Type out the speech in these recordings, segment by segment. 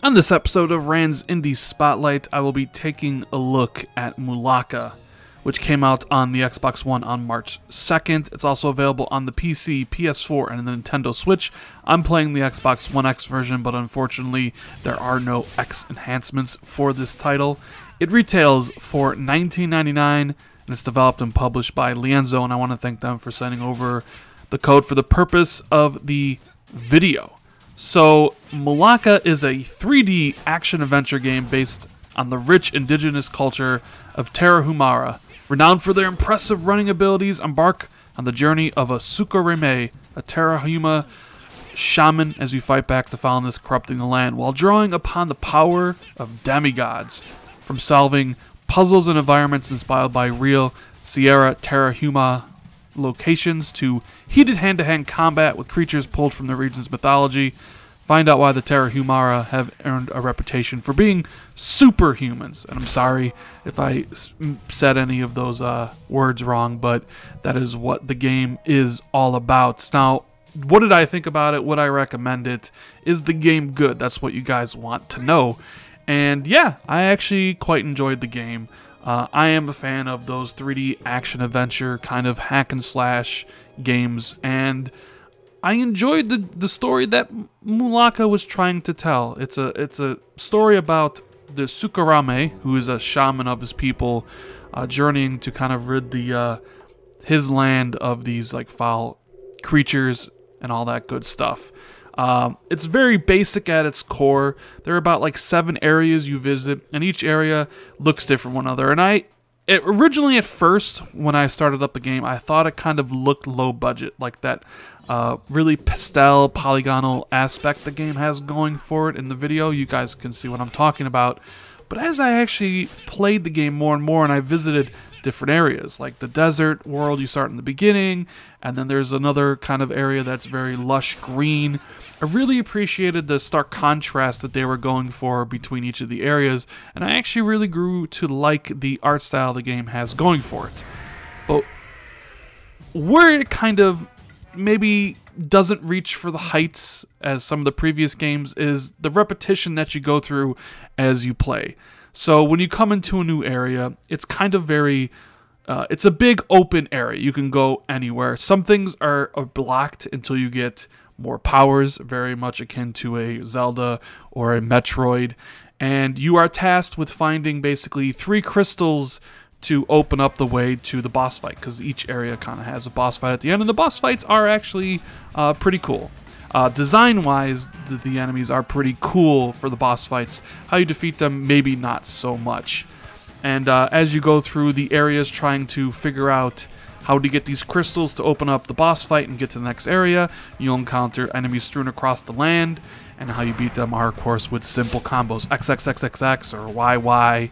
On this episode of Rand's Indie Spotlight, I will be taking a look at Mulaka, which came out on the Xbox One on March 2nd. It's also available on the PC, PS4, and the Nintendo Switch. I'm playing the Xbox One X version, but unfortunately, there are no X enhancements for this title. It retails for $19.99, and it's developed and published by Lienzo, and I want to thank them for sending over the code for the purpose of the video. So, Mulaka is a 3D action-adventure game based on the rich indigenous culture of Tarahumara. Renowned for their impressive running abilities, embark on the journey of a Sukurúame, a Tarahumara shaman, as you fight back the foulness corrupting the land, while drawing upon the power of demigods, from solving puzzles and environments inspired by real Sierra Tarahumara locations to heated hand-to-hand combat with creatures pulled from the region's mythology. Find out why the Tarahumara have earned a reputation for being superhumans. And I'm sorry if I said any of those words wrong, but that is what the game is all about. Now, what did I think about it? Would I recommend it? Is the game good? That's what you guys want to know. And yeah, I actually quite enjoyed the game. I am a fan of those 3D action-adventure kind of hack-and-slash games, and I enjoyed the story that Mulaka was trying to tell. It's a story about the Sukurúame, who is a shaman of his people, journeying to kind of rid his land of these like foul creatures and all that good stuff. It's very basic at its core. There are about like 7 areas you visit, and each area looks different from one another. And originally at first, when I started up the game, I thought it kind of looked low budget, like that really pastel, polygonal aspect the game has going for it. In the video, you guys can see what I'm talking about. But as I actually played the game more and more, and I visited different areas, like the desert world you start in the beginning, and then there's another kind of area that's very lush green. I really appreciated the stark contrast that they were going for between each of the areas, and I actually really grew to like the art style the game has going for it. But where it kind of maybe doesn't reach for the heights as some of the previous games is the repetition that you go through as you play. So when you come into a new area, it's kind of very, it's a big open area. You can go anywhere. Some things are blocked until you get more powers, very much akin to a Zelda or a Metroid. And you are tasked with finding basically 3 crystals to open up the way to the boss fight, because each area kind of has a boss fight at the end, and the boss fights are actually pretty cool. Design-wise, the enemies are pretty cool for the boss fights. How you defeat them, maybe not so much. And as you go through the areas trying to figure out how to get these crystals to open up the boss fight and get to the next area, you'll encounter enemies strewn across the land, and how you beat them are, of course, with simple combos, XXXXX or YY.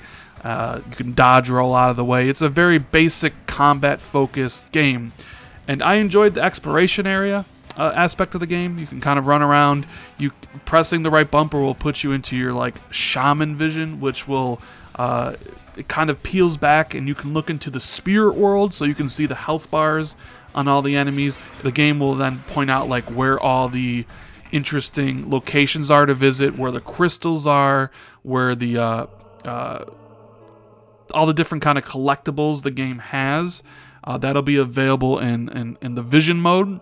You can dodge roll out of the way. It's a very basic combat-focused game, and I enjoyed the exploration area aspect of the game. You can kind of run around. Pressing the right bumper will put you into your like shaman vision, which will it kind of peels back, and you can look into the spirit world, so you can see the health bars on all the enemies. The game will then point out like where all the interesting locations are to visit, where the crystals are, where the all the different kind of collectibles the game has. That'll be available in the vision mode.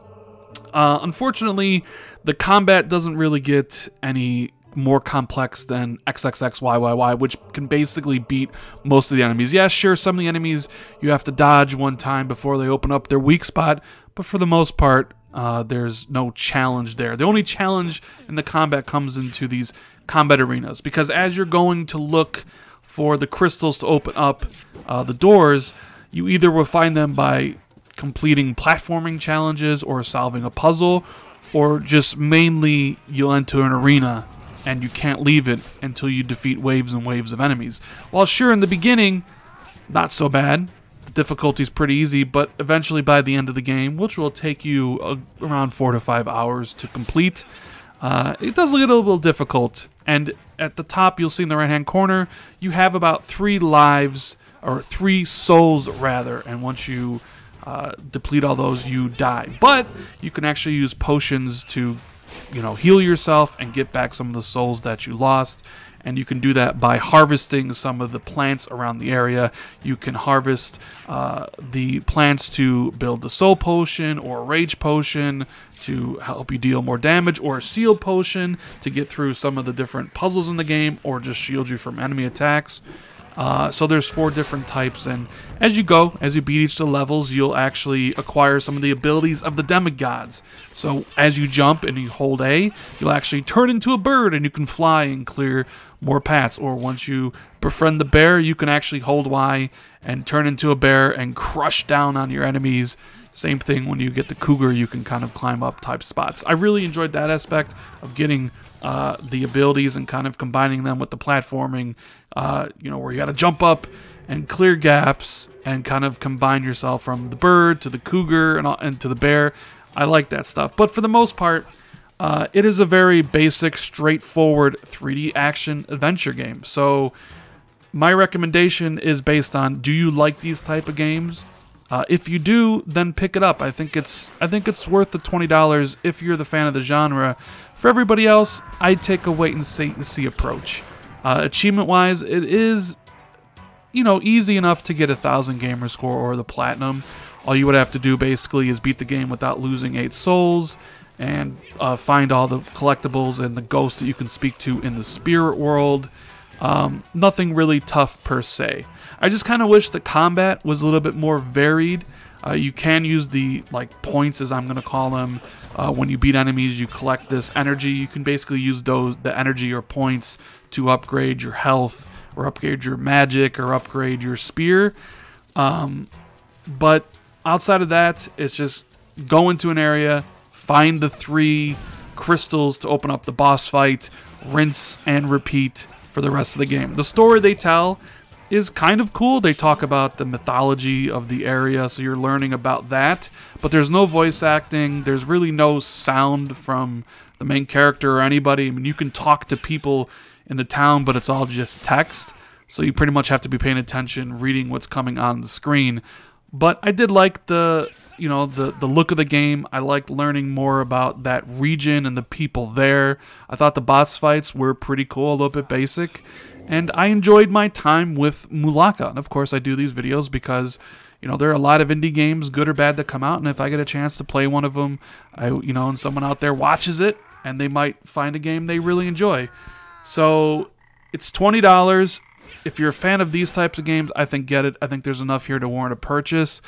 Unfortunately, the combat doesn't really get any more complex than XXXYYY, which can basically beat most of the enemies. Yeah, sure, some of the enemies you have to dodge one time before they open up their weak spot, but for the most part, there's no challenge there. The only challenge in the combat comes into these combat arenas, because as you're going to look for the crystals to open up the doors, you either will find them by completing platforming challenges or solving a puzzle, or just mainly you'll enter an arena and you can't leave it until you defeat waves and waves of enemies. While sure, in the beginning, not so bad. The difficulty's pretty easy, but eventually by the end of the game, which will take you around 4 to 5 hours to complete, it does get a little difficult. And at the top, you'll see in the right-hand corner, you have about 3 lives, or 3 souls rather, and once you deplete all those, you die. But you can actually use potions to heal yourself and get back some of the souls that you lost. And you can do that by harvesting some of the plants around the area. You can harvest the plants to build a soul potion or a rage potion to help you deal more damage, or a seal potion to get through some of the different puzzles in the game, or just shield you from enemy attacks. So there's 4 different types, and as you beat each of the levels, you'll actually acquire some of the abilities of the demigods. So as you jump and you hold A, you'll actually turn into a bird and you can fly and clear more paths. Or once you befriend the bear, you can actually hold Y and turn into a bear and crush down on your enemies. Same thing when you get the cougar, you can kind of climb up type spots. I really enjoyed that aspect of getting the abilities and kind of combining them with the platforming, where you got to jump up and clear gaps and kind of combine yourself from the bird to the cougar and to the bear. I like that stuff. But for the most part, it is a very basic, straightforward 3D action adventure game. So my recommendation is based on, do you like these type of games? If you do, then pick it up. I think it's worth the $20 if you're the fan of the genre. For everybody else, I'd take a wait and see approach. Achievement-wise, it is, easy enough to get 1,000 gamer score or the platinum. All you would have to do basically is beat the game without losing 8 souls and find all the collectibles and the ghosts that you can speak to in the spirit world. Nothing really tough per se. I just kind of wish the combat was a little bit more varied. You can use the points, as I'm going to call them. When you beat enemies, you collect this energy. You can basically use the energy or points to upgrade your health, or upgrade your magic, or upgrade your spear. But outside of that, it's just go into an area, find the 3 crystals to open up the boss fight, rinse and repeat for the rest of the game. The story they tell is kind of cool. They talk about the mythology of the area, so you're learning about that. But there's no voice acting. There's really no sound from the main character or anybody. I mean, you can talk to people in the town, but it's all just text. So you pretty much have to be paying attention, reading what's coming on the screen. But I did like the look of the game. I liked learning more about that region and the people there. I thought the boss fights were pretty cool, a little bit basic. And I enjoyed my time with Mulaka. And of course, I do these videos because, there are a lot of indie games, good or bad, that come out. And if I get a chance to play one of them, and someone out there watches it, and they might find a game they really enjoy. So it's $20. If you're a fan of these types of games, I think get it. I think there's enough here to warrant a purchase.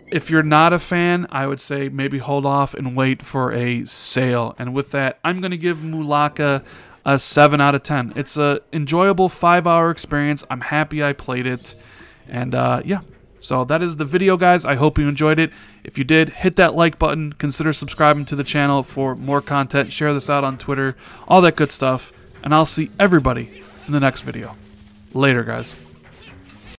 If you're not a fan, I would say maybe hold off and wait for a sale. And with that, I'm going to give Mulaka a 7 out of 10. It's a enjoyable 5-hour experience. I'm happy I played it. And yeah, so that is the video, guys. I hope you enjoyed it. If you did, hit that like button. Consider subscribing to the channel for more content. Share this out on Twitter. All that good stuff. And I'll see everybody in the next video. Later, guys.